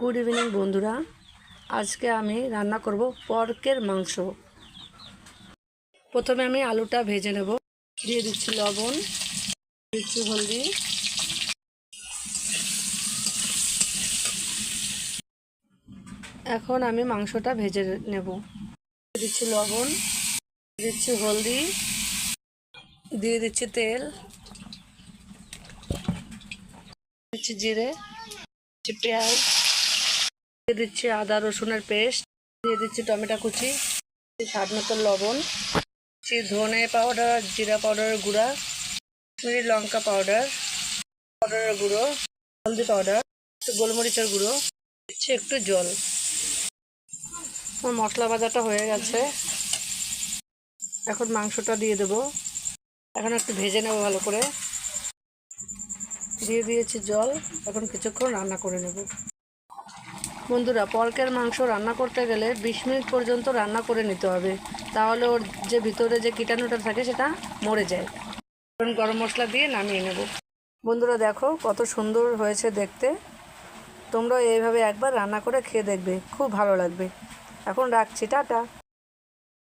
Good evening বন্ধুরা, আজকে আমি রান্না করব পর্কের মাংস। প্রথমে আমি আলুটা ভেজে নেব। দিয়ে দিচ্ছি লবণ, দিচ্ছি হলদি, এখন আমি মাংসটা ভেজে নেব। দিয়ে দিচ্ছি লবণ, দিচ্ছি হলদি, দিয়ে দিচ্ছি তেল, দিচ্ছি জিরে, দিচ্ছি পেঁয়াজ, দিয়ে দিচ্ছি আদা রসুনের পেস্ট, দিয়ে দিচ্ছি টমেটো কুচি, স্বাদ মতো লবণ, দিচ্ছি ধনে পাউডার, জিরা পাউডারের গুঁড়া, কাশ্মীরি লঙ্কা পাউডার, পাউডারের গুঁড়ো, হলদি পাউডার, একটু গোলমরিচের গুঁড়ো, দিচ্ছি একটু জল। আমার মশলা ভাজাটা হয়ে গেছে, এখন মাংসটা দিয়ে দেবো। এখন একটু ভেজে নেবো ভালো করে। দিয়ে দিয়েছি জল, এখন কিছুক্ষণ রান্না করে নেব। বন্ধুরা, পর্কের মাংস রান্না করতে গেলে 20 মিনিট পর্যন্ত রান্না করে নিতে হবে, তাহলে ওর যে ভিতরে যে কীটাণুটা থাকে সেটা মরে যায়। এখন গরম মশলা দিয়ে নামিয়ে নেব। বন্ধুরা দেখো কত সুন্দর হয়েছে দেখতে। তোমরা এইভাবে একবার রান্না করে খেয়ে দেখবে, খুব ভালো লাগবে। এখন রাখছি, টাটা।